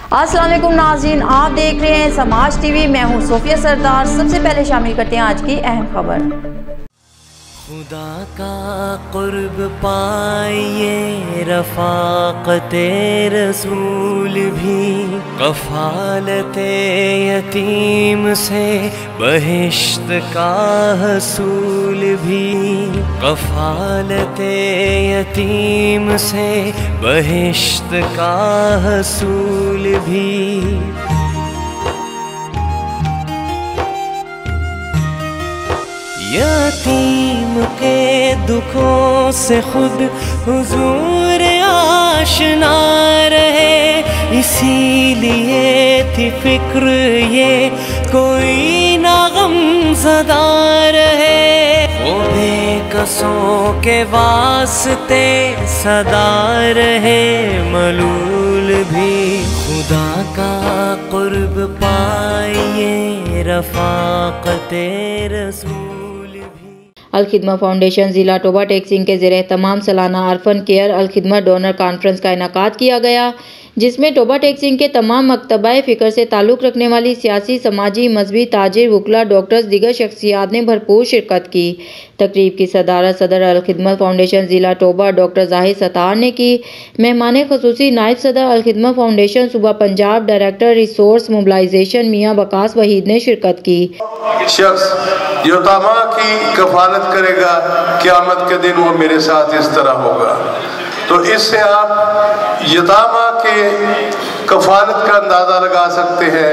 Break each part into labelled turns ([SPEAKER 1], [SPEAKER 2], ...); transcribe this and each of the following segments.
[SPEAKER 1] अस्सलाम वालेकुम नाज़रीन, आप देख रहे हैं समाज टीवी। मैं हूं सोफिया सरदार। सबसे पहले शामिल करते हैं आज की अहम खबर।
[SPEAKER 2] खुदा का कुर्ब पाइए रफ़ाक़ते रसूल भी, कफ़ालते यतीम से बहिश्त का हसूल भी, कफ़ालते यतीम से बहिश्त का हसूल भी। यतीम के दुखों से खुद हुजूर आशना रहे, इसीलिए थी फिक्र ये कोई ना गमज़दा रहे। वो बेकसों के वास्ते सदा रहे मलूल भी, खुदा का कुर्ब पाइए रफ़ाक़ते रसूल।
[SPEAKER 1] अल-खिदमा फाउंडेशन ज़िला टोबा टेक सिंह के ज़ेरे तमाम सालाना आरफन केयर अल-खिदमा डोनर कॉन्फ्रेंस का इनेकाद किया गया, जिसमें टोबा टेक सिंह के तमाम मकतबाए फ़िक्र से ताल्लुक़ रखने वाली सियासी, समाजी, मजहबी, ताजिर, वुकला, डॉक्टर्स, दीगर शख्सियात ने भरपूर शिरकत की। तकरीब की सदारत सदर अल-खिदमा फाउंडेशन ज़िला टोबा डॉक्टर जाहिद सत्तार ने की। मेहमान ख़ुसूसी नायब सदर अल-खिदमा फाउंडेशन सूबा पंजाब डायरेक्टर रिसोर्स मोबिलाइजेशन मियाँ वकास वहीद ने शिरकत की।
[SPEAKER 3] शख्स यतामा की कफालत करेगा, क़यामत के दिन वो मेरे साथ इस तरह होगा। तो इससे आप यतामा के कफालत का अंदाज़ा लगा सकते हैं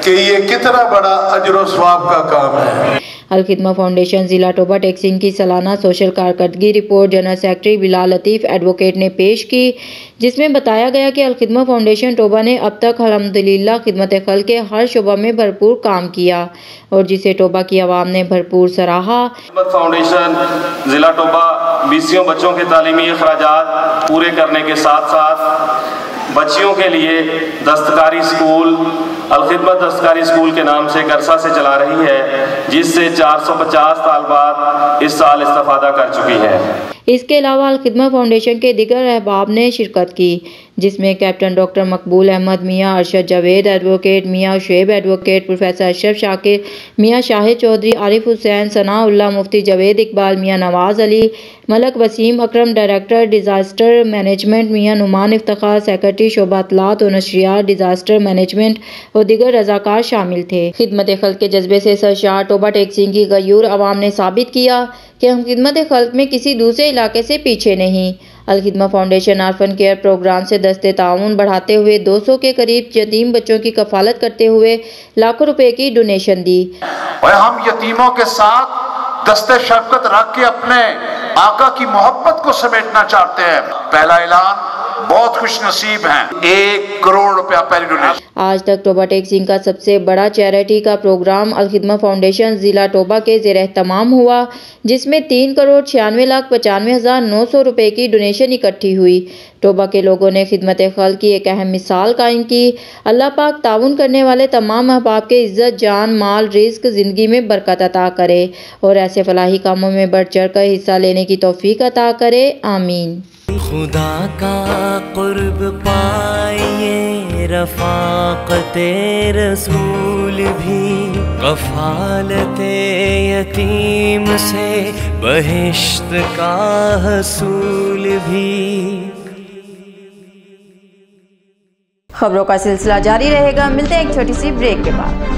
[SPEAKER 3] कि ये कितना बड़ा अजर व सवाब का काम है।
[SPEAKER 1] अल-खिदमा फाउंडेशन ज़िला टोबा टेक सिंह की सालाना सोशल कारकर्दगी रिपोर्ट जनरल सेक्रेटरी बिलाल लतीफ़ एडवोकेट ने पेश की, जिसमें बताया गया कि अल-खिदमा फाउंडेशन टोबा ने अब तक अल्हम्दुलिल्लाह खिदमत खल्क़ के हर शुबा में भरपूर काम किया और जिसे टोबा की आवाम ने भरपूर सराहा।
[SPEAKER 4] फाउंडेशन ज़िला टोबा बीसियों बच्चों के तालीमी अखराजात पूरे करने के साथ साथ बच्चियों के लिए दस्तकारी स्कूल अल-खिदमत दस्तकारी स्कूल के नाम से करसा से चला रही है, जिससे 450 तालबात इस साल इस्तिफादा कर चुकी हैं।
[SPEAKER 1] इसके अलावा अल-खिदमा फाउंडेशन के दिगर अहबाब ने शिरकत की, जिसमें कैप्टन डॉक्टर मकबूल अहमद, मियाँ अरशद जावेद एडवोकेट, मियाँ शुएब एडवोकेट, प्रोफेसर अशरफ शाकिर, मियाँ शाहिद चौधरी, आरिफ हुसैन, सनाउल्लाह, मुफ्ती जावेद इकबाल, मियाँ नवाज अली, मलक वसीम अकरम डायरेक्टर डिज़ास्टर मैनेजमेंट, मियाँ नुमान इफ्तिखार सेक्रेटरी शोबा इत्तलात और नशरियात डिज़ास्टर मैनेजमेंट और दिगर रज़ाकार शामिल थे। खिदमत खल्क़ के जज्बे से सरशार टोबा टेक सिंह की गयूर आवाम ने साबित किया कि हम खिदमत खल्क़ में किसी दूसरे इलाके से पीछे नहीं। अल-खिदमा फाउंडेशन आरफन केयर प्रोग्राम से दस्ते ताउन बढ़ाते हुए 200 के करीब यतीम बच्चों की कफालत करते हुए लाखों रुपए की डोनेशन दी।
[SPEAKER 5] और हम यतीमों के साथ दस्ते शफ़क़त रख के अपने आका की मोहब्बत को समेटना चाहते हैं। पहला ऐलान, बहुत खुश नसीब हैं, 1 करोड़ रुपया पहली डोनेशन। आज
[SPEAKER 1] तक टोबा टेक सिंह का सबसे बड़ा चैरिटी का प्रोग्राम अल-खिदमा फाउंडेशन ज़िला टोबा के ज़ेरे तमाम हुआ, जिसमें 3,96,95,900 रुपए की डोनेशन इकट्ठी हुई। टोबा के लोगों ने खिदमत खल्क़ की एक अहम मिसाल कायम की। अल्लाह पाक ताउन करने वाले तमाम अहबाब के इज़्ज़त, जान, माल, रिज़्क़, ज़िंदगी में बरकत अता करे और ऐसे फलाही कामों में बढ़ चढ़ कर हिस्सा लेने की तौफ़ीक अता करे। आमीन।
[SPEAKER 2] खुदा का कुर्ब पाइए रफ़ाक़ते रसूल भी, कफ़ालते यतीम से बहिश्त का हसूल भी।
[SPEAKER 1] खबरों का सिलसिला जारी रहेगा। मिलते हैं एक छोटी सी ब्रेक के बाद।